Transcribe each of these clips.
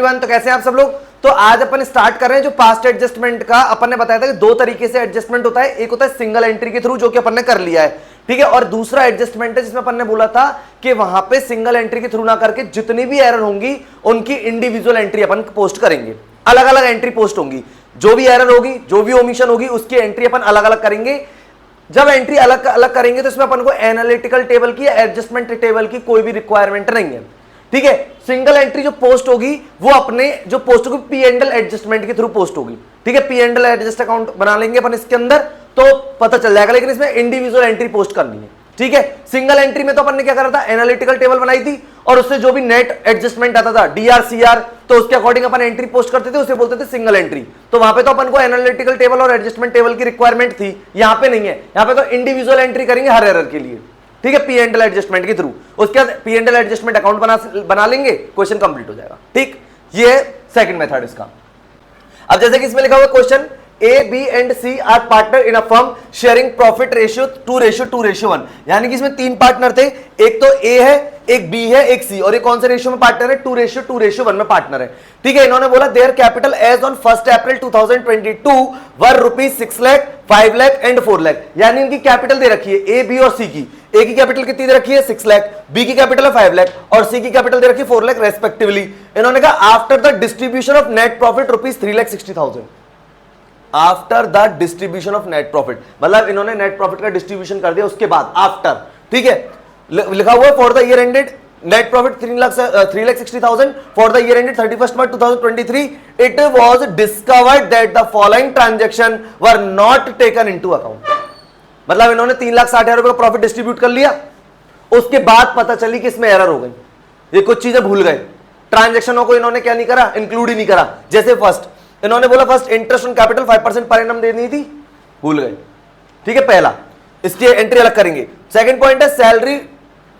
तो कैसे हैं आप सब लोग। तो आज अपन स्टार्ट कर रहे हैं जो पास्ट एडजस्टमेंट का। अपन ने बताया था कि दो तरीके से एडजस्टमेंट होता है, एक होता है सिंगल एंट्री के थ्रू जो कि अपन ने कर लिया है, ठीक है, और दूसरा एडजस्टमेंट है जिसमें अपन ने बोला था कि वहां पे सिंगल एंट्री के थ्रू ना करके जितनी भी एरर होंगी उनकी इंडिविजुअल एंट्री अपन पोस्ट करेंगे, अलग अलग एंट्री पोस्ट होंगी, जो भी एरर होगी जो भी ओमिशन होगी उसकी एंट्री अपन अलग अलग करेंगे। जब एंट्री अलग अलग करेंगे तो इसमें अपन को एनालिटिकल टेबल की या एडजस्टमेंट टेबल की कोई भी रिक्वायरमेंट नहीं है, ठीक है। सिंगल एंट्री जो पोस्ट होगी वो अपने जो पोस्ट होगी पी एंड एल एडजस्टमेंट के थ्रू पोस्ट होगी, ठीक है। P and L adjust account बना लेंगे अपन इसके अंदर तो पता चल जाएगा, लेकिन इसमें इंडिविजुअल एंट्री पोस्ट करनी है, ठीक है। सिंगल एंट्री में तो अपन ने क्या करा था, एनालिटिकल टेबल बनाई थी और उससे जो भी नेट एडजस्टमेंट आता था डीआर सीआर, तो उसके अकॉर्डिंग अपन एंट्री पोस्ट करते थे, उसे बोलते थे सिंगल एंट्री। तो वहां पे तो अपन को एनालिटिकल टेबल और एडजस्टमेंट टेबल की रिक्वायरमेंट थी, यहां पे नहीं है। यहां पे तो इंडिविजुअल एंट्री करेंगे हर एरर के लिए, ठीक है, पी एंड एल एडजस्टमेंट के थ्रू। उसके बाद P and L adjustment account बना लेंगे, क्वेश्चन कंप्लीट हो जाएगा, ठीक। ये सेकंड मेथड इसका। अब जैसे कि इसमें लिखा हुआ question, A, B and C are partner in a firm sharing profit ratio 2:2:1, यानी कि इसमें तीन पार्टनर थे, एक तो A है, एक B है, एक C, और ये कौन से रेशियो में पार्टनर है, 2:2:1 में पार्टनर है, ठीक है। इन्होंने बोला their capital as on 1 April 2022 were ₹6 lakh, 5 lakh and 4 lakh, यानी इनकी कैपिटल दे रखी है A, B और C की। A की कैपिटल कितनी दे रखी है 6 लाख, B की कैपिटल है 5 लाख और C की कैपिटल दे रखी है 4 लाख रेस्पेक्टिवली। इन्होंने कहा after the distribution of net profit ₹3,60,000, after the distribution of net profit, मतलब इन्होंने नेट प्रॉफिट का डिस्ट्रीब्यूशन कर दिया उसके बाद, आफ्टर, ठीक है। लिखा हुआ है for the year ended net profit 3,60,000 for the year ended 31 March 2023 it was discovered that the following transaction were not taken into account, मतलब इन्होंने 3,60,000 रुपए का प्रॉफिट डिस्ट्रीब्यूट कर लिया, उसके बाद पता चली कि इसमें एरर हो गई, ये कुछ चीजें भूल गए, ट्रांजैक्शनों को इन्होंने क्या नहीं करा, इंक्लूड ही नहीं करा। जैसे फर्स्ट इन्होंने बोला first interest on capital 5% per annum देनी थी, भूल गए, ठीक है, पहला, इसकी एंट्री अलग करेंगे। सेकंड पॉइंट है सैलरी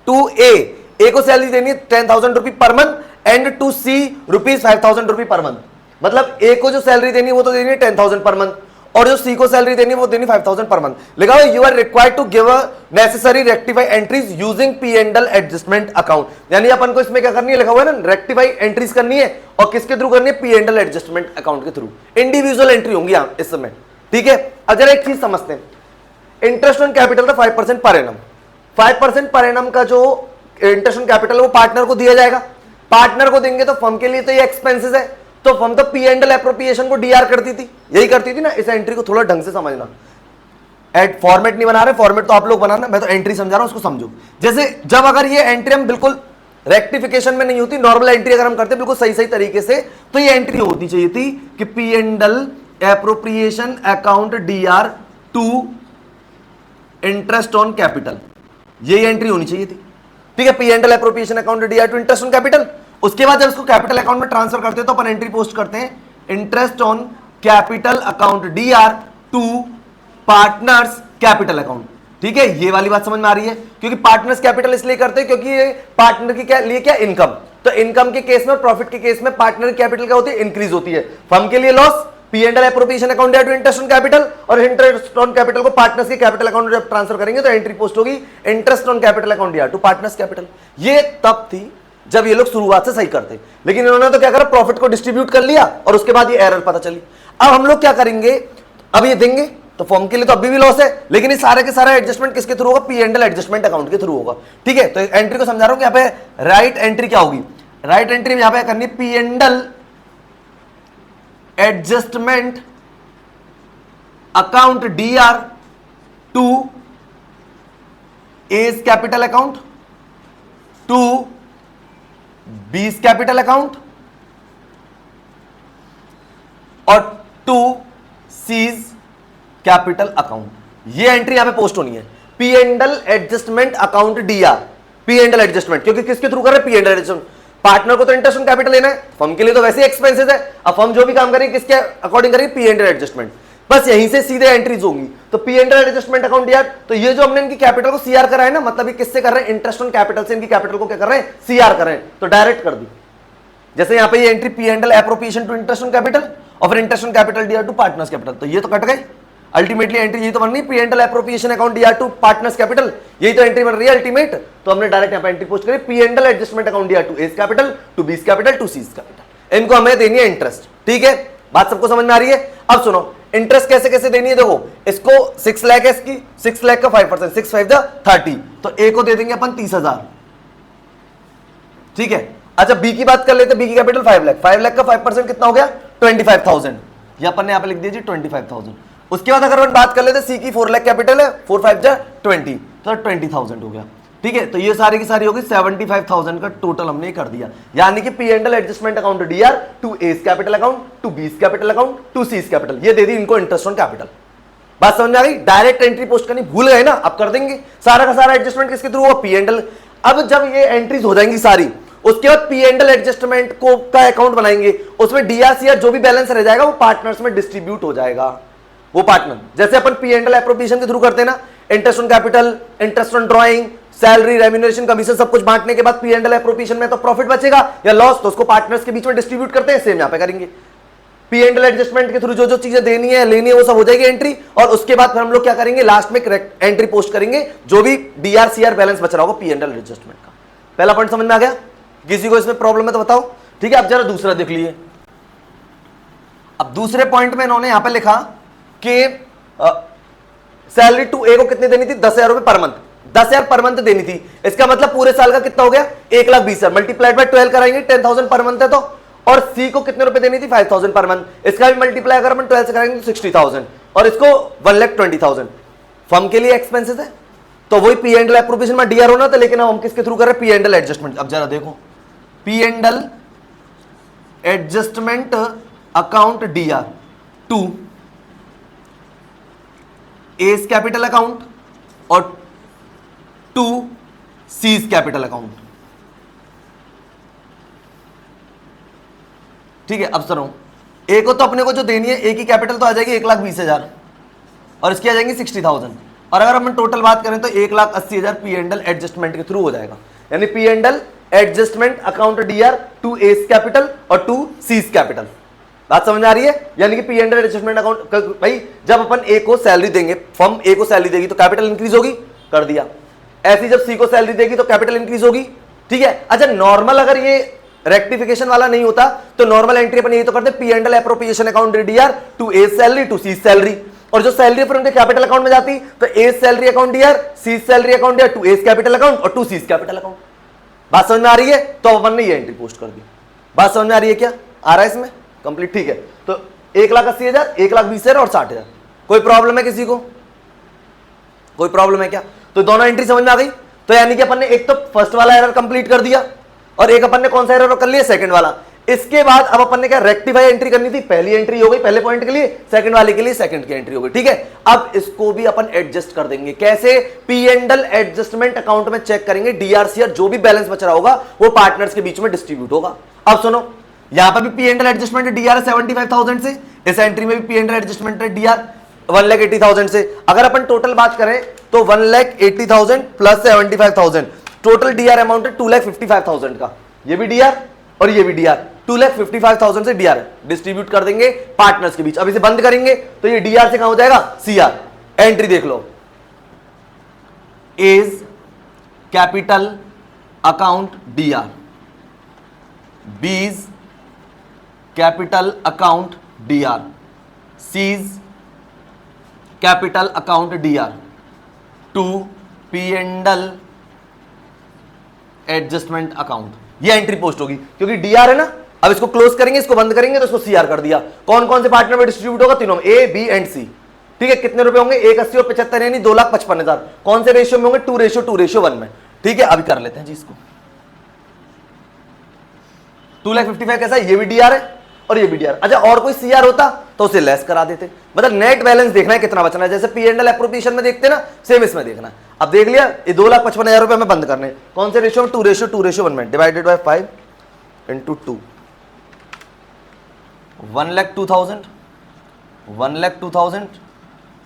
टू ए को सैलरी देनी है 10,000 rupee per month and to C ₹5,000 rupee per month, मतलब ए को जो सैलरी देनी है वो तो देनी है 10,000 पर मंथ और जो सी को सैलरी देनी है वो देनी 5,000 पर मंथ। लिखा हुआ you are required to give a necessary rectify entries using P and L adjustment account, यानी अपन को इसमें क्या करनी है, लिखा हुआ है ना, रेक्टिफाई एंट्रीज करनी है और किसके थ्रू करनी है, P and L adjustment account के थ्रू। इंडिविजुअल एंट्री होंगी इस समय, ठीक है। अब जरा एक चीज समझते हैं, इंटरेस्ट ऑन कैपिटल था 5% पर एनम, 5% पर एनम का जो इंटरेस्ट ऑन कैपिटल वो पार्टनर को दिया जाएगा, पार्टनर को देंगे तो फर्म के लिए तो ये एक्सपेंसेस है, तो फर्म तो पी एंड एल एप्रोप्रिएशन को डीआर करती थी, यही करती थी ना। इस एंट्री को थोड़ा ढंग से समझना, एड फॉर्मेट नहीं बना रहे, फॉर्मेट तो आप लोग बनाना, मैं तो एंट्री समझा रहा हूं, उसको समझो। जैसे जब अगर ये एंट्री हम बिल्कुल रेक्टिफिकेशन में नहीं होती, नॉर्मल एंट्री अगर हम करते बिल्कुल सही सही तरीके से, तो ये एंट्री होती चाहिए थी कि P and L appropriation account D R to interest on capital, ये एंट्री होनी चाहिए थी, ठीक है। P and L appropriation account D R to interest on capital. उसके बाद जब इसको कैपिटल अकाउंट में ट्रांसफर करते हैं तो अपन एंट्री पोस्ट करते हैं interest on capital account D R to partners capital account, ठीक है। ये वाली बात समझ में आ रही है, क्योंकि पार्टनर्स कैपिटल इसलिए करते हैं क्योंकि ये पार्टनर के लिए क्या, इनकम, तो इनकम के केस में, प्रॉफिट के केस में पार्टनर कैपिटल क्या होती है, इंक्रीज होती है। फर्म के लिए loss, P and L appropriation account to interest on capital, और इंटरेस्ट ऑन कैपिटल को पार्टनर्स के कैपिटल अकाउंट में जब ट्रांसफर करेंगे तो एंट्री पोस्ट होगी interest on capital account D R to partners capital. ये तब थी जब ये लोग शुरुआत से सही करते, लेकिन इन्होंने तो क्या करा, प्रॉफिट को डिस्ट्रीब्यूट कर लिया और उसके बाद ये एरर पता चली। अब हम लोग क्या करेंगे, अब ये देंगे तो फर्म के लिए तो अभी भी लॉस है, लेकिन ये सारे के सारा एडजस्टमेंट किसके थ्रू होगा, P and L adjustment account के थ्रू होगा, ठीक है। तो एंट्री को समझा रहा हूं कि यहाँ पे राइट एंट्री क्या होगी, राइट एंट्री में यहाँ पे करनी P and L adjustment account D R to A's capital account to B's capital account और टू सीज कैपिटल अकाउंट, ये एंट्री यहां पे पोस्ट होनी है। P and L adjustment account Dr, P and L adjustment, क्योंकि किसके थ्रू कर रहे हैं, P and L adjustment. Partner को तो इंटरेस्ट ऑन कैपिटल लेना है, फर्म के लिए तो वैसे ही एक्सपेंसेस है, अब फर्म जो भी काम करेगी किसके अकॉर्डिंग करेगी, पी एंड एल एडजस्टमेंट, बस यहीं से सीधे एंट्रीज होंगी। तो P and L adjustment account D R, तो ये जो हमने इनकी कैपिटल को सीआर करा है ना, मतलब ये किससे कर रहे हैं, इंटरेस्ट ऑन कैपिटल से इनकी कैपिटल को क्या कर रहे हैं, सीआर कर रहे हैं, तो डायरेक्ट कर दी। जैसे यहां पे ये entry P and L appropriation to interest on capital और फिर interest on capital Dr to partners capital, तो ये तो कट गए। अल्टीमेटली एंट्री यही तो बन रही, P and L appropriation account D R to partners capital, यही तो एंट्री बन रही है अल्टीमेट। तो हमने डायरेक्ट यहां पे एंट्री पोस्ट करी, P and L adjustment account D R to A's capital to B's capital to C's capital, इनको हमें देनी है इंटरेस्ट। ठीक है, बात सबको समझ में आ रही है? अब सुनो, इंटरेस्ट कैसे कैसे देनी है, देखो इसको 6 लाख है, इसकी 6 लाख का 5%, 6 5 30, तो ए को दे देंगे अपन 30,000। ठीक है, अच्छा बी की बात कर लेते, बी की कैपिटल 5 लाख, 5 लाख का 5% कितना हो गया 25,000, ये अपन ने यहां पे लिख दीजिए 25,000। उसके बाद अगर अपन बात कर लेते, सी की 4 लाख कैपिटल है, 4 5 20, तो 20,000 हो गया। ठीक है, तो ये सारी की सारी होगी 75,000 का टोटल हमने कर दिया, यानी कि P and L adjustment account D R to A's capital account to B's capital account to C's capital, ये दे दी इनको इंटरेस्ट ऑन कैपिटल। बात समझ में आ गई? डायरेक्ट एंट्री पोस्ट करनी भूल गए ना, अब कर देंगे सारा का सारा एडजस्टमेंट किसके थ्रू होगा, पी एंड एल। अब जब ये एंट्रीज हो जाएंगी सारी, उसके बाद पी एंड एल एडजस्टमेंट को का अकाउंट बनाएंगे, उसमें डीआरसीआर जो भी बैलेंस रह जाएगा वो पार्टनर्स में डिस्ट्रीब्यूट हो जाएगा। वो पार्टनर जैसे अपन पी एंड एल एप्रोप्रिएशन के थ्रू करते हैं ना, interest on capital, interest on drawing, salary, remuneration, commission, सब कुछ बांटने के बाद पी एंड एल एप्रोप्रिएशन में तो प्रॉफिट बचेगा या लॉस, तो उसको पार्टनर्स के बीच में डिस्ट्रीब्यूट करते हैं, सेम यहां पे करेंगे। पी एंड एल एडजस्टमेंट के थ्रू जो जो चीजें देनी है लेनी है वो सब हो जाएगी एंट्री, और उसके बाद फिर हम लोग क्या करेंगे, लास्ट में एंट्री पोस्ट करेंगे जो भी डीआरसीआर बैलेंस बच रहा होगा पी एंड एल एडजस्टमेंट का। पहला पॉइंट समझ में आ गया? किसी को इसमें प्रॉब्लम है तो बताओ। ठीक है, अब जरा दूसरा देख लीजिए। अब दूसरे पॉइंट में इन्होंने यहां पे लिखा कि सैलरी टू ए को कितनी देनी थी, 10,000 रुपए पर मंथ, 10,000 पर मंथ देनी थी। इसका मतलब पूरे साल का कितना हो गया, 1,20,000 मल्टीप्लाइड बाय 12 कराएंगे, 10,000 पर मंथ है तो। और सी को कितने रुपए देनी थी, 5,000 पर मंथ, इसका भी मल्टीप्लाई अगर अपन 12 से कराएंगे तो 60,000, और इसको 1,20,000। फर्म के लिए एक्सपेंसेस है तो वही पी एंड एल एप्रोप्रिएशन में डीआर होना था, लेकिन हम किसके थ्रू कर रहे हैं, पी एंड एल एडजस्टमेंट। अब जरा देखो, P and L adjustment account D R to A's capital account और टू सीज कैपिटल अकाउंट। ठीक है, अब सुनो, ए को तो अपने को जो देनी है, ए की कैपिटल तो आ जाएगी 1,20,000 और इसकी आ जाएंगी 60,000, और अगर हम टोटल बात करें तो 1,80,000 पी एंड एल एडजस्टमेंट के थ्रू हो जाएगा, यानी P and L adjustment account D R to A's capital और टू सीज कैपिटल। बात समझ आ रही है? यानी कि P and L adjustment account, भाई जब अपन ए को सैलरी देंगे, फर्म ए को सैलरी देगी तो कैपिटल इंक्रीज होगी, कर दिया। ऐसी जब सी को सैलरी देगी तो कैपिटल इंक्रीज होगी। ठीक है, अच्छा नॉर्मल अगर ये रेक्टिफिकेशन वाला नहीं होता तो नॉर्मल एंट्री अपन यही तो करते, P and L appropriation account D R to A salary to C salary, और जो सैलरी फिर उनके कैपिटल अकाउंट में जाती तो A salary account DR, C salary account D R to A's capital account और टू सी कैपिटल अकाउंट। बात समझ में आ रही है? तो अपन ने ये एंट्री पोस्ट कर दी। बात समझ में आ रही है? क्या आ रहा है इसमें कंप्लीट? ठीक है, तो 1,80,000, 1,20,000 और 60,000। कोई प्रॉब्लम है किसी को? कोई प्रॉब्लम है क्या? तो दोनों एंट्री समझ में आ गई। तो यानी कि अपन ने एक तो फर्स्ट वाला एरर कंप्लीट कर दिया और एक अपन ने कौन सा एरर कर लिया, सेकंड वाला। इसके बाद अब अपन ने क्या रेक्टिफाई एंट्री करनी थी, पहली एंट्री हो गई पहले पॉइंट के लिए, सेकंड वाले के लिए सेकंड की एंट्री हो गई। ठीक है, अब इसको भी अपन एडजस्ट कर देंगे। कैसे? P and L adjustment account में चेक करेंगे, डीआरसीआर जो भी बैलेंस बच रहा होगा वो पार्टनर्स के बीच में डिस्ट्रीब्यूट होगा। अब सुनो, यहां पर भी P and L adjustment DR 75,000 से, इस एंट्री में भी P and L adjustment DR 1,80,000 से। अगर अपन टोटल बात करें तो 1,80,000 प्लस 75,000, टोटल डीआर अमाउंट है 2,55,000 का। ये भी डीआर और ये भी डीआर, 2,55,000 से डीआर डिस्ट्रीब्यूट कर देंगे पार्टनर्स के बीच। अब इसे बंद करेंगे तो ये डीआर से कहां हो जाएगा, सीआर। एंट्री देख लो, A's capital account DR, B's capital account DR, C's capital account D R to P and L adjustment account. ये एंट्री पोस्ट होगी क्योंकि डीआर है ना। अब इसको क्लोज करेंगे, इसको बंद करेंगे तो इसको सीआर कर दिया। कौन कौन से पार्टनर में डिस्ट्रीब्यूट होगा, तीनों में, ए बी एंड सी। ठीक है, कितने रुपए होंगे, 1,80 और 75 यानी 2,55,000। कौन से रेशियो में होंगे, 2:1 में। ठीक है, अभी कर लेते हैं जी इसको। 2,55,000 कैसा है, ये भी डीआर है और ये भी डीआर। अच्छा और कोई सीआर होता तो उसे लेस करा देते। मतलब नेट बैलेंस देखना है कितना बचना है, जैसे पी एंड एल एप्रोप्रिएशन में देखते ना, सेम इसमें देखना है। अब देख लिया, ये 2,55,000 रुपए में बंद करने, कौन से रेशियो में, 2:1 में, डिवाइडेड बाय 5 इंटू 2, 1,02,000, 1,02,000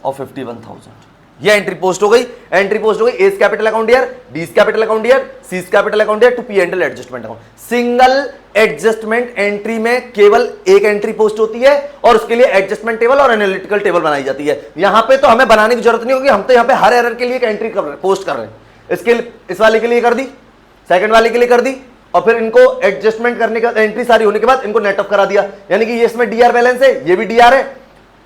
और 51,000। ये एंट्री पोस्ट हो गई। एंट्री पोस्ट हो गई A's capital account DR, B's capital account DR, C's capital account DR to P and L adjustment account. Single adjustment entry में केवल एक एंट्री पोस्ट होती है और उसके लिए एडजस्टमेंट टेबल और एनालिटिकल टेबल बनाई जाती है। यहां पे तो हमें बनाने की जरूरत नहीं होगी, हम तो यहां पे हर एरर के लिए एक एंट्री कर रहे हैं, पोस्ट कर रहे हैं। इसके इस वाले के लिए कर दी, सेकंड वाले के लिए कर दी, और फिर इनको एडजस्टमेंट करने के बाद एंट्री सारी होने के बाद इनको नेट ऑफ करा दिया, यानी कि ये इसमें डीआर बैलेंस है, ये भी डीआर है,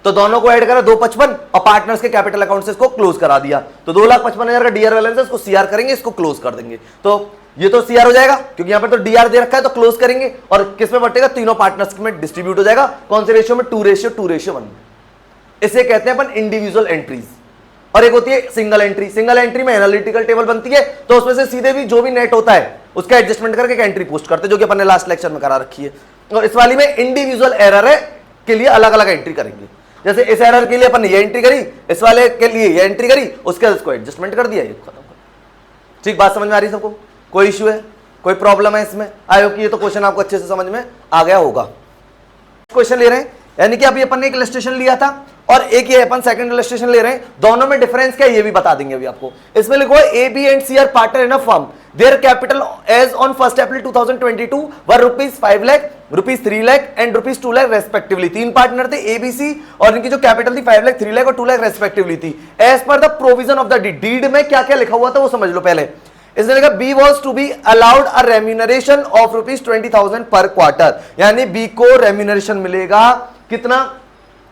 तो दोनों को ऐड करा 255 और पार्टनर्स के कैपिटल अकाउंट से इसको क्लोज करा दिया। तो 2,55,000 का डीआर बैलेंस है, इसको सीआर करेंगे, इसको क्लोज कर देंगे। तो ये तो सीआर हो जाएगा क्योंकि यहां पर तो डीआर दे रखा है, तो क्लोज करेंगे और किस में बटेगा, तीनों पार्टनर्स में डिस्ट्रीब्यूट हो जाएगा। कौन से रेशियो में, 2:1। इसे कहते हैं अपन इंडिविजुअल एंट्रीज। और एक होती है सिंगल एंट्री। सिंगल एंट्री में एनालिटिकल टेबल बनती है, तो उसमें से सीधे भी जो भी नेट होता है उसका एडजस्टमेंट करके एक एंट्री पोस्ट करते हैं, जो कि अपन ने लास्ट लेक्चर में करा रखी है। और इस वाली में इंडिविजुअल एरर है के लिए अलग अलग एंट्री करेंगे। जैसे इस एरर के लिए अपन ने ये एंट्री करी, इस वाले के लिए ये एंट्री करी, उसके बाद इसको एडजस्टमेंट कर दिया, ये खत्म कर। ठीक, बात समझ में आ रही है सबको? कोई इश्यू है, कोई प्रॉब्लम है इसमें? आई होप कि ये तो क्वेश्चन आपको अच्छे से समझ में आ गया होगा। क्वेश्चन ले रहे हैं, यानी कि अभी अपन ने एक इलस्ट्रेशन लिया था और एक ये अपन सेकंड इलस्ट्रेशन ले रहे हैं, दोनों में डिफरेंस क्या है ये भी बता देंगे अभी आपको। इसमें लिखो A B and C are partner in a firm, their capital as on 1 April 2022 were ₹5 lakh, ₹3 lakh and ₹2 lakh respectively. तीन पार्टनर थे ए बी सी और इनकी जो कैपिटल थी 5 लाख, 3 लाख और 2 लाख रेस्पेक्टिवली थी। As per the provision of the deed, deed में क्या क्या लिखा हुआ था वो समझ लो पहले। इसने लिखा B was to be allowed a remuneration of ₹20,000 per quarter, यानी बी को रेम्यूनरेशन मिलेगा कितना,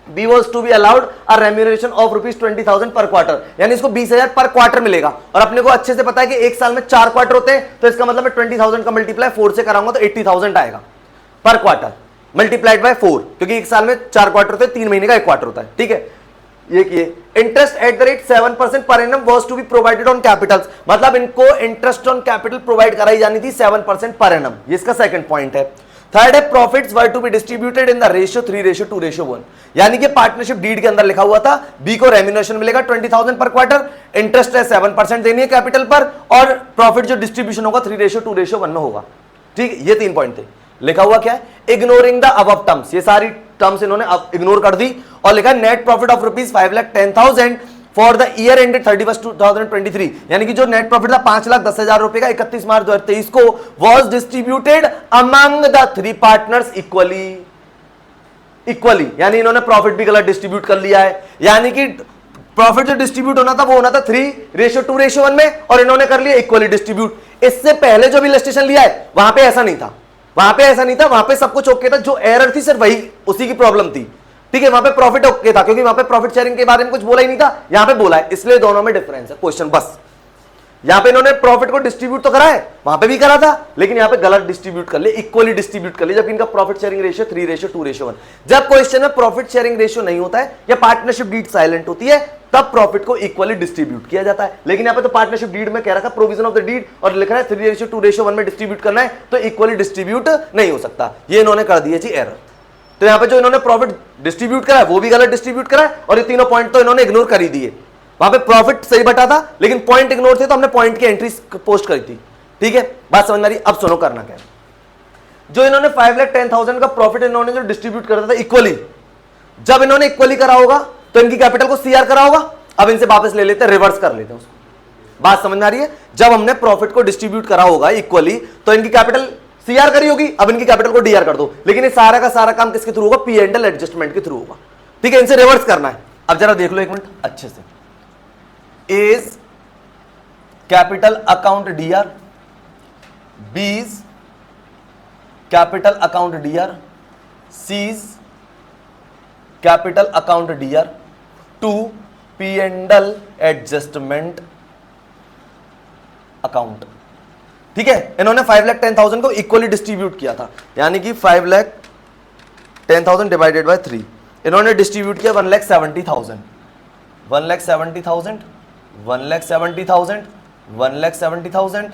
B was to be allowed a remuneration of ₹20,000 per quarter, यानी इसको 20,000 पर क्वार्टर मिलेगा। और अपने को अच्छे से पता है कि एक साल में 4 क्वार्टर होते हैं, तो इसका मतलब मैं 20,000 का मल्टीप्लाई 4 से कराऊंगा तो 80,000 आएगा पर क्वार्टर, मल्टीप्लाइड बाय 4, क्योंकि एक साल में 4 क्वार्टर होते हैं, 3 महीने का 1 क्वार्टर होता है। ठीक है, ये किए। Interest at the rate 7% per annum was to be provided on capitals, मतलब इनको इंटरेस्ट ऑन कैपिटल प्रोवाइड कराई जानी थी 7% पर एनम, ये इसका सेकंड पॉइंट है। थर्ड है profits were to be distributed in the ratio 3:2:1, यानी कि पार्टनरशिप डीड के अंदर लिखा हुआ था बी को रेम्यूनरेशन मिलेगा 20,000 पर क्वार्टर, इंटरेस्ट है 7% देनी है कैपिटल पर, और प्रॉफिट जो डिस्ट्रीब्यूशन होगा 3:2:1 में होगा। ठीक, ये 3 पॉइंट थे। लिखा हुआ क्या है, इग्नोरिंग द अबव टर्म्स, ये सारी टर्म्स इन्होंने अब इग्नोर कर दी और लिखा net profit of ₹5,10,000 for the year ended 31 2023, यानी कि जो नेट प्रॉफिट था 5,10,000 रुपए का 31 मार्च 2023 को was distributed among the 3 partners equally, यानी इन्होंने प्रॉफिट भी गलत डिस्ट्रीब्यूट कर लिया है, यानी कि प्रॉफिट जो डिस्ट्रीब्यूट होना था वो होना था 3:2:1 में और इन्होंने कर लिया इक्वली डिस्ट्रीब्यूट। इससे पहले जो भी इलस्ट्रेशन लिया है वहां पे ऐसा नहीं था, वहां पे सब कुछ ओके था, जो एरर थी सिर्फ वही उसी की प्रॉब्लम थी। ठीक है, वहां पे प्रॉफिट ओके था क्योंकि वहां पे प्रॉफिट शेयरिंग के बारे में कुछ बोला ही नहीं था, यहां पे बोला है, इसलिए दोनों में डिफरेंस है। क्वेश्चन बस, यहां पे इन्होंने प्रॉफिट को डिस्ट्रीब्यूट तो करा है, वहां पे भी करा था, लेकिन यहां पे गलत डिस्ट्रीब्यूट कर लिया, इक्वली डिस्ट्रीब्यूट कर लिया, जबकि इनका प्रॉफिट शेयरिंग रेशियो 3:2:1। जब क्वेश्चन में प्रॉफिट शेयरिंग रेशियो नहीं होता है या पार्टनरशिप डीड साइलेंट होती है तब प्रॉफिट को इक्वली डिस्ट्रीब्यूट किया जाता है, लेकिन यहां पे तो पार्टनरशिप डीड में कह रखा है प्रोविजन ऑफ द डीड और लिख रहा है 3:2:1 में डिस्ट्रीब्यूट करना है, तो इक्वली डिस्ट्रीब्यूट नहीं हो सकता। ये इन्होंने कर दिया जी एरर। तो यहां पे जो इन्होंने प्रॉफिट डिस्ट्रीब्यूट करा है वो भी गलत डिस्ट्रीब्यूट करा है और ये तीनों पॉइंट तो इन्होंने इग्नोर कर ही दिए। वहां पे प्रॉफिट सही बटा था लेकिन पॉइंट इग्नोर थे, तो हमने पॉइंट की एंट्री पोस्ट करी थी। ठीक है, बात समझ आ रही? अब सुनो करना क्या है। जो इन्होंने 5,10,000 का प्रॉफिट इन्होंने जो डिस्ट्रीब्यूट करा था इक्वली, जब इन्होंने इक्वली करा होगा तो इनकी कैपिटल को सीआर करा होगा, अब इनसे वापस ले लेते हैं, रिवर्स कर लेते हैं उसको। बात समझ में आ रही है? जब हमने प्रॉफिट को डिस्ट्रीब्यूट करा होगा इक्वली तो इनकी कैपिटल सीआर करी होगी, अब इनकी कैपिटल को डीआर कर दो, लेकिन ये सारा का सारा काम किसके थ्रू होगा, पी एंड एल एडजस्टमेंट के थ्रू होगा। ठीक है, इनसे रिवर्स करना है। अब जरा देख लो एक मिनट अच्छे से, A's capital account DR, B's capital account DR, C's capital account D R to P and L adjustment account. ठीक है, इन्होंने 5,10,000 को इक्वली डिस्ट्रीब्यूट किया था, यानी कि 5,10,000 डिवाइडेड बाय 3, इन्होंने डिस्ट्रीब्यूट किया 1,70,000, 1,70,000, 1,70,000, 1,70,000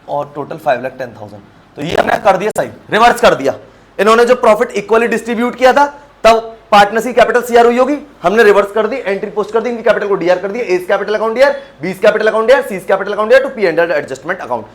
और टोटल 5,10,000। तो ये हमने कर दिया सही, रिवर्स कर दिया। इन्होंने जो प्रॉफिट इक्वली डिस्ट्रीब्यूट किया था तब पार्टनर्स की कैपिटल सीआर हुई होगी, हमने रिवर्स कर दी, एंट्री पोस्ट कर दी, इनकी कैपिटल को डीआर कर दिया, A's capital account DR, B's capital account DR, C's capital account D R to P and L adjustment account.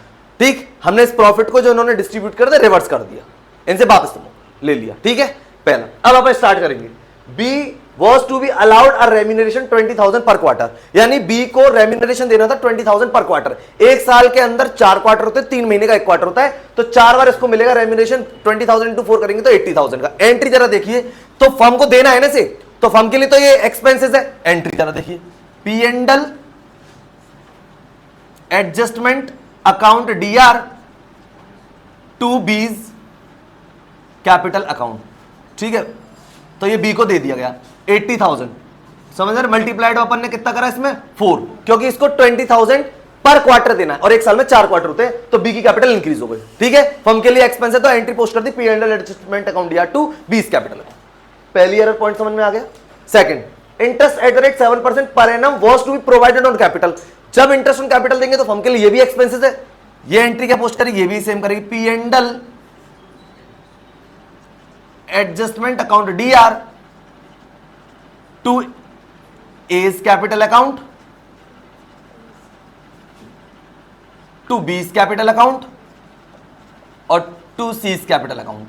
ठीक, हमने इस प्रॉफिट को जो इन्होंने डिस्ट्रीब्यूट कर दिया रिवर्स कर दिया, इनसे वापस ले लिया। ठीक है, पहला। अब आप स्टार्ट करेंगे, B was to be allowed a remuneration 20,000 per quarter, यानी बी को रेम्यूनरेशन देना था 20,000 पर क्वार्टर। एक साल के अंदर 4 क्वार्टर होते हैं, 3 महीने का 1 क्वार्टर होता है, तो 4 बार इसको मिलेगा रेम्यूनरेशन। 20,000 इंटू 4 करेंगे तो 80,000 का। एंट्री जरा देखिए, तो फर्म को देना है ना से, तो फर्म के लिए तो ये एक्सपेंसेस है। एंट्री जरा देखिए, P and L adjustment account D R to B's capital account, ठीक है। तो ये बी को दे दिया गया 80,000, समझ रहे, मल्टीप्लाइड अपन ने कितना करा इसमें 4, क्योंकि इसको 20,000 पर क्वार्टर देना है और एक साल में 4 क्वार्टर होते हैं, तो बी की कैपिटल इंक्रीज हो गई, ठीक है। फर्म के लिए एक्सपेंस है तो एंट्री पोस्ट कर दी P and L adjustment account दिया टू बीज कैपिटल अकाउंट। पहली एरर पॉइंट समझ में आ गया। Second, interest at the rate 7% per annum was to be provided on capital. जब इंटरेस्ट ऑन कैपिटल देंगे तो फर्म के लिए ये भी एक्सपेंसेस है, ये एंट्री क्या पोस्ट करेगी, ये भी सेम करेगी, P and L adjustment account D R to A's capital account to B's capital account और टू सीज कैपिटल अकाउंट,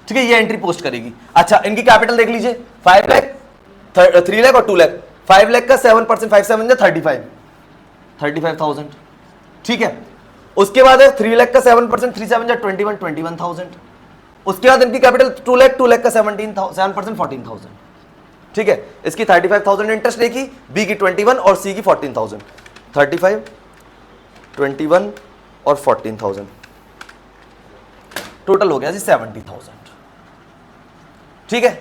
ठीक है। ये एंट्री पोस्ट करेगी। अच्छा, इनकी कैपिटल देख लीजिए, 5 लाख, 3 लाख और 2 लाख। 5 लाख का 7%, 5 7 35,000, ठीक है। उसके बाद है 3 लाख का 7%, 3 7 21,000। उसके बाद इनकी कैपिटल 2 लाख, 2 लाख का 7% 14,000, ठीक है। इसकी 35,000 इंटरेस्ट लेगी, बी की 21 और सी की 14,000। 35, 21 और 14,000, टोटल हो गया जी 70,000, ठीक है।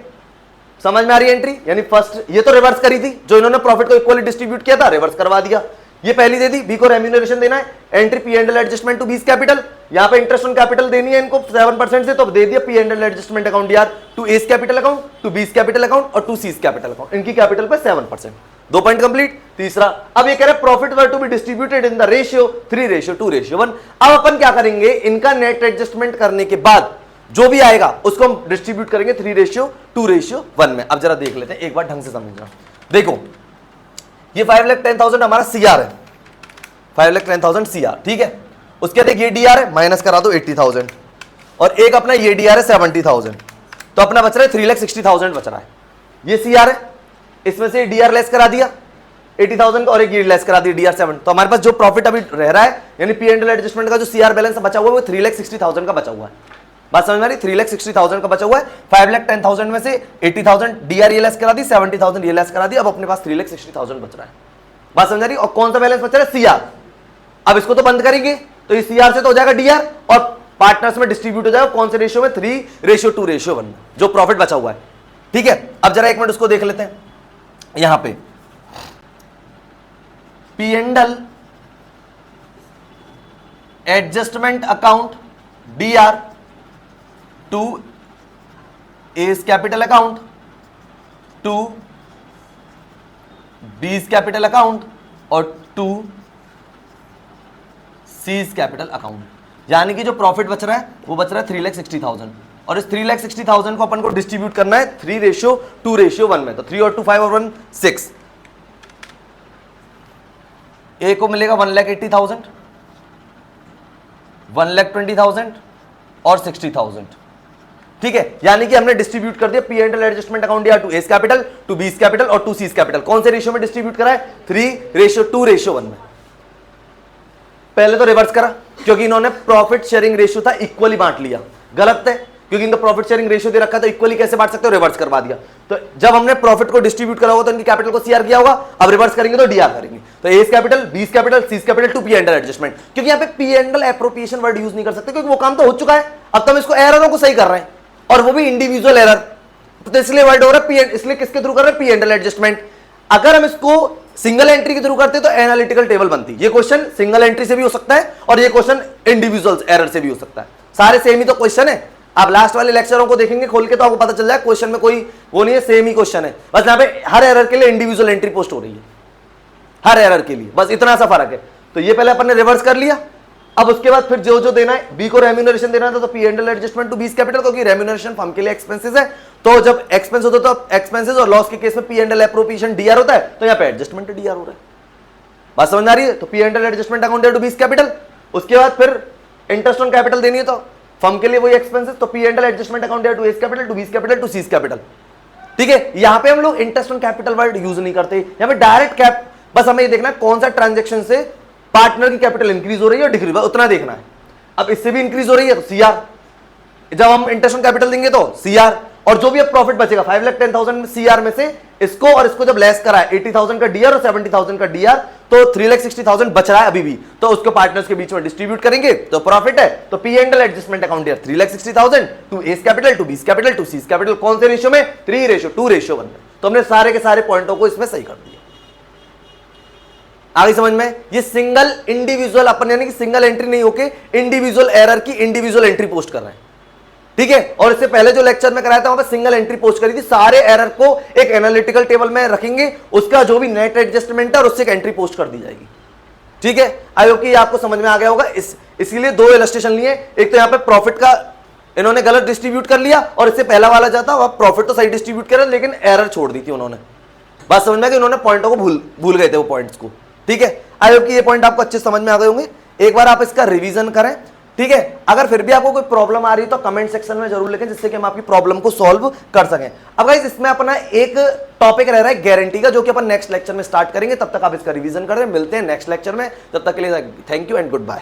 समझ में आ रही है एंट्री, यानी फर्स्ट ये तो रिवर्स करी थी, जो इन्होंने प्रॉफिट को इक्वली डिस्ट्रीब्यूट किया था, रिवर्स करवा दिया। ये पहली दे दी, बी को रेम्यूनरेशन देना है, entry P and L adjustment to B's capital, यहां पे इंटरेस्ट ऑन कैपिटल देनी है इनको 7% से, तो दे दिया P and L adjustment account यार to A's capital account, to B's capital account और टू सीज कैपिटल अकाउंट। इनकी कैपिटल पे 7%, 2 पॉइंट कंप्लीट। तीसरा, अब ये कह रहे profit were to be distributed in the ratio 3:2:1। अब अपन क्या करेंगे, इनका नेट एडजस्टमेंट करने के बाद जो भी आएगा उसको हम डिस्ट्रीब्यूट करेंगे 3:2:1 में। अब जरा देख लेते हैं, एक बार ढंग से समझना। देखो, ये 5,10,000 हमारा सीआर है, 5,10,000 सीआर, ठीक है। उसके बाद ये डीआर है, माइनस करा दो 80,000, और एक अपना ये डीआर है 70,000, तो अपना बच रहा है 3,60,000 बच रहा है। ये सीआर है, इसमें से डीआर लेस करा दिया 80,000 का और एक ये लेस करा दिया डीआर 7, तो हमारे पास जो प्रॉफिट अभी रह रहा है, यानी पी एंड एल एडजस्टमेंट का जो सीआर बैलेंस बचा हुआ है वो 3,60,000 का बचा हुआ है। बात समझ में आ रही, 3,60,000 का बचा हुआ है। 5,10,000 में से 80,000 डीआर ये लेस करा दी, 70,000 ये लेस करा दी, अब अपने पास 3,60,000 बच रहा है। बात समझ आ रही, और कौन सा बैलेंस बच रहा है, सीआर। अब इसको तो बंद करेंगे तो इस सीआर से तो हो जाएगा डीआर और पार्टनर्स में डिस्ट्रीब्यूट हो जाएगा कौन से रेशियो में, 3:2:1 में, जो प्रॉफिट बचा हुआ है, ठीक है। अब जरा एक मिनट उसको देख लेते हैं। यहां पे P and L adjustment account D R to A's capital account to B's capital account और टू सीज कैपिटल अकाउंट, यानी कि जो प्रॉफिट बच रहा है वो बच रहा है 3,60,000, और इस 3,60,000 को अपन को डिस्ट्रीब्यूट करना है 3:2:1 में। तो 3 और 2 5 और 1 6, ए को मिलेगा 1,80,000, 1,20,000 और 60,000, ठीक है। यानी कि हमने डिस्ट्रीब्यूट कर दिया P and L adjustment account या to A's capital, to B's capital और टू सीज कैपिटल। कौन से रेशियो में डिस्ट्रीब्यूट करा है, 3:2:1 में। पहले तो रिवर्स करा क्योंकि इन्होंने प्रॉफिट शेयरिंग रेशियो था इक्वली बांट लिया, गलत है क्योंकि इनका प्रॉफिट शेयरिंग रेशियो दे रखा था, इक्वली कैसे बांट सकते हो, रिवर्स करवा दिया। तो जब हमने प्रॉफिट को डिस्ट्रीब्यूट करा होगा तो इनकी कैपिटल को सीआर किया होगा, अब रिवर्स करेंगे तो डीआर करेंगे। तो A's capital, B's capital, C's capital to P and L adjustment, क्योंकि यहाँ पे P and L appropriation word use नहीं कर सकते क्योंकि वो काम तो हो चुका है। अब तो हम इसको एररों को सही कर रहे हैं और वो भी इंडिविजुअल एरर, तो इसलिए वर्ड हो रहा है पी, इसलिए किसके थ्रू कर रहे हैं, पी एंड एल एडजस्टमेंट। अगर हम इसको सिंगल एंट्री के थ्रू करते तो एनालिटिकल टेबल बनती। ये क्वेश्चन सिंगल एंट्री से भी हो सकता है और ये क्वेश्चन इंडिविजुअल एरर से भी हो सकता है, सारे सेम ही तो क्वेश्चन है। आप लास्ट वाले लेक्चरों को देखेंगे खोल के तो आपको पता चल जाए क्वेश्चन में कोई वो नहीं है, सेम ही क्वेश्चन है, बस यहाँ पे हर एरर के लिए इंडिविजुअल एंट्री पोस्ट हो रही है, हर एरर के लिए, बस इतना सा फर्क है। तो ये पहले अपन ने रिवर्स कर लिया। अब उसके बाद फिर जो जो देना है, बी को रेम्यूनरेशन देना था तो P and L adjustment to B's capital, क्योंकि रेम्यूनरेशन फर्म के लिए एक्सपेंसेस है, तो जब एक्सपेंस होता है तो एक्सपेंसेस, और लॉस के केस में P and L appropriation DR होता है, तो यहाँ पे एडजस्टमेंट डीआर हो रहा है। बात समझ आ रही है, तो P and L adjustment account to B's capital. उसके बाद फिर इंटरेस्ट ऑन कैपिटल देनी है तो फर्म के लिए वही एक्सपेंसेस, तो P and L adjustment account to A's capital, to B's capital, to C's capital, ठीक है। यहां पे हम लोग interest on capital word use नहीं करते, यहां पे डायरेक्ट कैप, बस हमें ये देखना है कौन सा ट्रांजेक्शन से पार्टनर की कैपिटल इंक्रीज हो रही है और डिक्रीज, उतना देखना है। अब इससे भी इंक्रीज हो रही है तो सीआर, जब हम इंटरेस्ट ऑन कैपिटल देंगे तो सीआर, और जो भी अब प्रॉफिट बचेगा 5,10,000 सीआर में से इसको और इसको जब लेस करा है 80,000 का डीआर और 70,000 का डीआर, तो 3,60,000 बच रहा है अभी भी, तो उसको पार्टनर्स के बीच में डिस्ट्रीब्यूट करेंगे तो प्रॉफिट है। तो P and L adjustment account DR 3,60,000 to A's capital to B's capital to C's capital, कौन से रेशियो में? 3:2:1। तो हमने सारे के सारे पॉइंटों को इसमें सही कर दिया। आगे समझ में? ये सिंगल इंडिविजुअल अपन यानी कि सिंगल एंट्री नहीं होके इंडिविजुअल एरर की इंडिविजुअल एंट्री पोस्ट कर रहे हैं, ठीक है। और इससे पहले जो लेक्चर में कराया था वहां पे सिंगल एंट्री पोस्ट करी थी, सारे एरर को एक एनालिटिकल टेबल में रखेंगे, उसका जो भी नेट एडजस्टमेंट है और उससे एक एंट्री पोस्ट कर दी जाएगी, ठीक है। आई होप कि ये आपको समझ में आ गया होगा। इसीलिए दो इलस्ट्रेशन लिए, एक तो यहां पे प्रॉफिट का इन्होंने गलत डिस्ट्रीब्यूट कर लिया और इससे पहला वाला जाता वह प्रॉफिट तो सही डिस्ट्रीब्यूट करा लेकिन एरर छोड़ दी थी उन्होंने। बात समझ में कि उन्होंने पॉइंटों को भूल गए थे वो पॉइंट्स को, ठीक है। आई होप कि ये पॉइंट आपको अच्छे समझ में आ गए होंगे। एक बार आप इसका रिवीजन करें, ठीक है। अगर फिर भी आपको कोई प्रॉब्लम आ रही है तो कमेंट सेक्शन में जरूर लिखें, जिससे कि हम आपकी प्रॉब्लम को सॉल्व कर सकें। अब गाइस इसमें अपना एक टॉपिक रह रहा है गारंटी का, जो कि अपन नेक्स्ट लेक्चर में स्टार्ट करेंगे। तब तक आप इसका रिवीजन करें, मिलते हैं नेक्स्ट लेक्चर में। तब तक के लिए thank you and good bye.